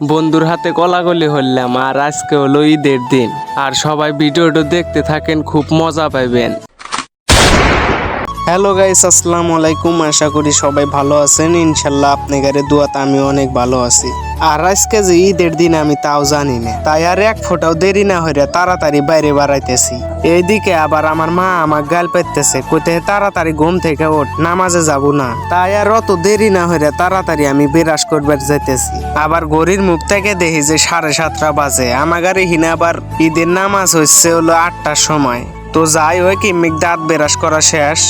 বন্ধুর হাতে কলাগলি হলাম আর আজকে হলো ঈদের দিন। আর সবাই ভিডিওটা দেখতে থাকেন, খুব মজা পাইবেন। হ্যালো গাইস, আসসালামু আলাইকুম। আশা করি সবাই ভালো আছেন। ইনশাল্লাহ আপনাদের দোয়াতে আমি অনেক ভালো আছি। আর আজকে যে ঈদের দিন আমি তাও জানি না, তাই আর এক ফোঁটাও দেরি না হইয়া তাড়াতাড়ি বাইরে বাড়াইতেছি। এইদিকে আবার আমার মা আমার গাল পেতেছে, কইতে তাড়াতাড়ি ঘুম থেকে ওঠ, নামাজে যাব না। তাই আর অত দেরি না হইয়া তাড়াতাড়ি আমি বিরাজ করবার যাইতেছি। আবার ঘড়ির মুখ থেকে দেখি যে 7:30 বাজে। আমার হিনে আবার ঈদের নামাজ হচ্ছে হলো 8টার সময়। তো যাই ওই কিমিক দাঁত বেরাস করা শেষ।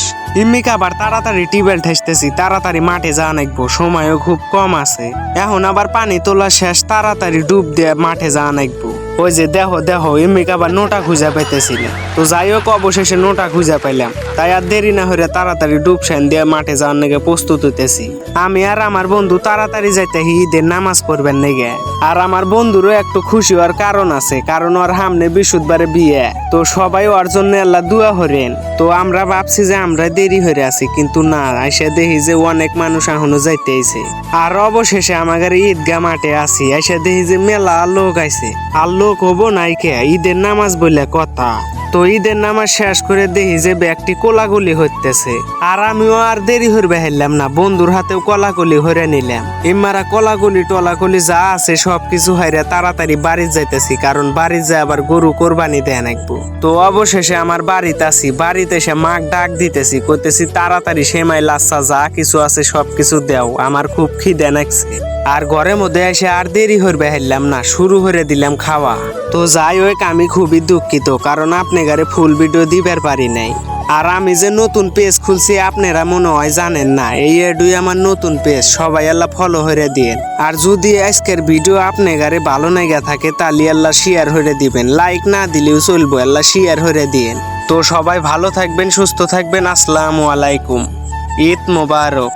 ইমিক আবার তাড়াতাড়ি টিউবওয়েল ঠেসতেছি, তাড়াতাড়ি মাঠে যা নাকবো, সময়ও খুব কম আছে। এখন আবার পানি তোলা শেষ, তাড়াতাড়ি ডুব দিয়ে মাঠে যা নাকবো। ওই যে দেখো ইমিক আবার নোটা খুঁজে পাইতেছিল। তো যাই হোক অবশেষে নোটা খুঁজে পাইলাম। তাই আর দেরি না হইয়া তাড়াতাড়ি ডুব সেন দিয়ে মাঠে যাওয়ার নাকি প্রস্তুত হইতেছি। আমি আর আমার বন্ধু তাড়াতাড়ি যাইতে ঈদের নামাজ পড়বেন নাকি। আর আমার বন্ধুরও একটু খুশি হওয়ার কারণ আছে, কারণ ওর সামনে বৃহস্পতিবারে বিয়ে। তো সবাই ওর জন্য আল্লাহ দোয়া করেন। তো আমরা ভাবছি যে আমরা দেরি হয়ে আছি, কিন্তু না, এসে দেখি যে অনেক মানুষ এখনো যাইতে আইছে। আর অবশেষে আমাদের ঈদগাহ মাঠে আছি, এসে দেখি যে মেলা লোক আইছে। আর লোক হবো নাইকে, ঈদের নামাজ বললে কথা। তো ঈদের নামাজ শেষ করে দেখি যে ব্যক্তি কোলাগুলি হইতেছে। আর আমিও আর দেরি হইবে হেললাম না, বন্ধুর হাতেও কলাগুলি হইরে নিলাম। ইমারা কলাগুলি টলাগুলি যা আছে সবকিছু হাইরা তাড়াতাড়ি বাড়ি যাইতেছি, কারণ বাড়ি যায় আবার গরু কোরবানি দেয়া নাকবো। তো অবশেষে আমার বাড়িতে আছি। বাড়িতে এসে মাক ডাক দিতেছি, কইতেছি তাড়াতাড়ি সেমাই লাচ্ছা যা কিছু আছে সবকিছু দেও, আমার খুব খিদে লাগছে। আর ঘরের মধ্যে এসে আর দেরি হইবে হেললাম না, শুরু করে দিলাম খাওয়া। তো যাই হোক আমি খুবই দুঃখিত, কারণ আপনাদের ফুল ভিডিও দিবার পারি নাই। আর আমি যে নতুন পেজ খুলছি আপনারা মনে হয় জানেন না, এই এডুই আমার নতুন পেজ, সবাই আল্লাহ ফলো হইরে দিয়েন। আর যদি আজকের ভিডিও আপনাদের ভালো লাগা থাকে তাহলে আল্লাহ শেয়ার হইরে দিবেন, লাইক না দিলেও চলবো, আল্লাহ শেয়ার হইরে দিয়েন। তো সবাই ভালো থাকবেন, সুস্থ থাকবেন। আসসালামু আলাইকুম, ঈদ মোবারক।